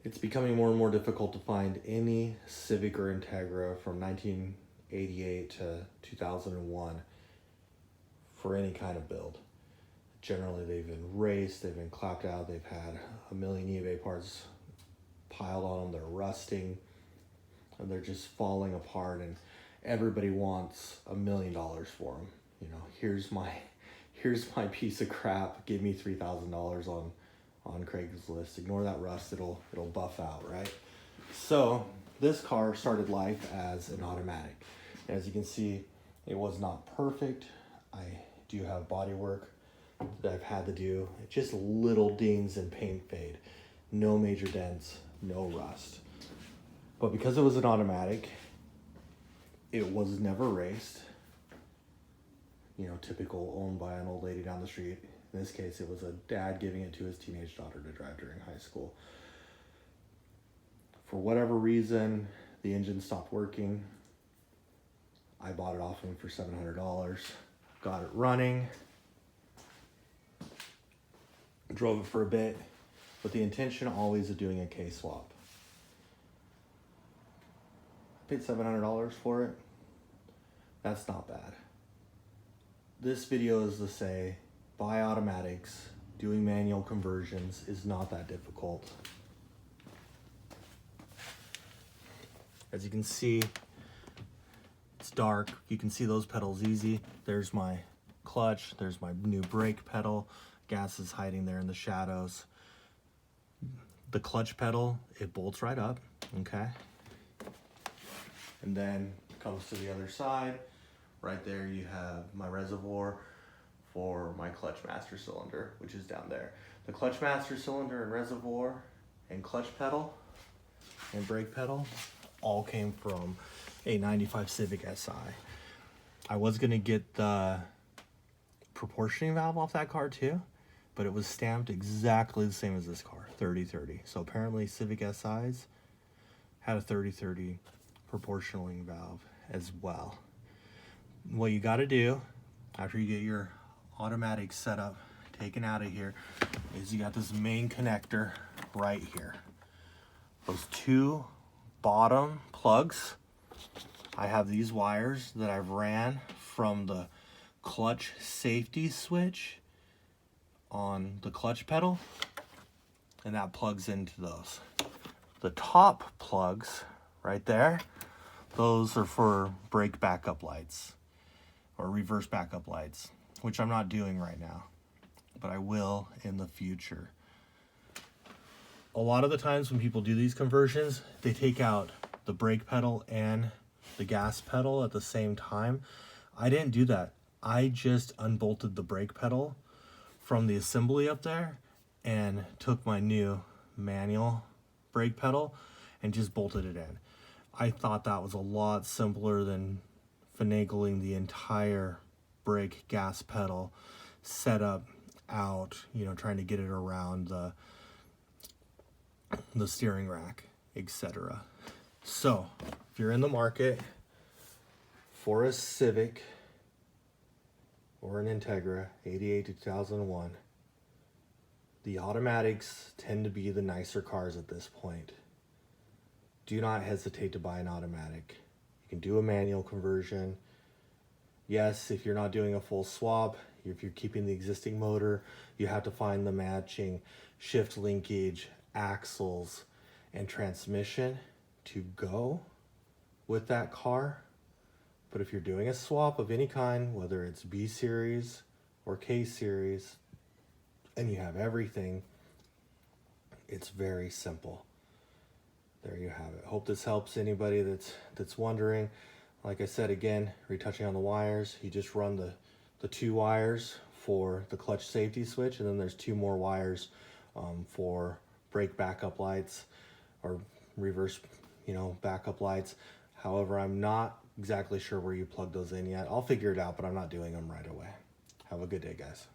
It's becoming more and more difficult to find any Civic or Integra from 1988 to 2001 for any kind of build. Generally, they've been raced, they've been clapped out, they've had a million eBay parts piled on them, they're rusting, and they're just falling apart, and everybody wants $1 million for them. You know, here's my piece of crap, give me $3,000 on Craigslist. Ignore that rust, it'll buff out, right? So this car started life as an automatic. As you can see, it was not perfect. I do have body work that I've had to do. Just little dings and paint fade. No major dents, no rust. But because it was an automatic, it was never raced. You know, typical owned by an old lady down the street. In this case, it was a dad giving it to his teenage daughter to drive during high school. For whatever reason, the engine stopped working. I bought it off him for $700. Got it running. Drove it for a bit, with the intention always of doing a K-swap. I paid $700 for it. That's not bad. This video is to say, buy automatics. Doing manual conversions is not that difficult. As you can see, it's dark. You can see those pedals easy. There's my clutch. There's my new brake pedal. Gas is hiding there in the shadows. The clutch pedal, it bolts right up, okay? And then comes to the other side. Right there you have my reservoir for my clutch master cylinder, which is down there. The clutch master cylinder and reservoir and clutch pedal and brake pedal all came from a 95 Civic Si. I was gonna get the proportioning valve off that car too, but it was stamped exactly the same as this car, 30-30. So apparently Civic SIs had a 30-30 proportioning valve as well. What you gotta do after you get your automatic setup taken out of here is you got this main connector right here. Those two bottom plugs, I have these wires that I've ran from the clutch safety switch on the clutch pedal, and that plugs into those. The top plugs right there, those are for brake backup lights or reverse backup lights, which I'm not doing right now, but I will in the future. A lot of the times when people do these conversions, they take out the brake pedal and the gas pedal at the same time. I didn't do that. I just unbolted the brake pedal from the assembly up there and took my new manual brake pedal and just bolted it in. I thought that was a lot simpler than finagling the entire brake gas pedal setup out, you know, trying to get it around the steering rack, etc. So if you're in the market for a Civic or an Integra 88 to 2001, the automatics tend to be the nicer cars at this point. Do not hesitate to buy an automatic. You can do a manual conversion. Yes, if you're not doing a full swap, if you're keeping the existing motor, you have to find the matching shift linkage, axles, and transmission to go with that car. But if you're doing a swap of any kind, whether it's B series or K series, and you have everything, it's very simple. There you have it. Hope this helps anybody that's wondering. Like I said, again, retouching on the wires, you just run the two wires for the clutch safety switch, and then there's two more wires for brake backup lights or reverse, backup lights. However, I'm not exactly sure where you plug those in yet. I'll figure it out, but I'm not doing them right away. Have a good day, guys.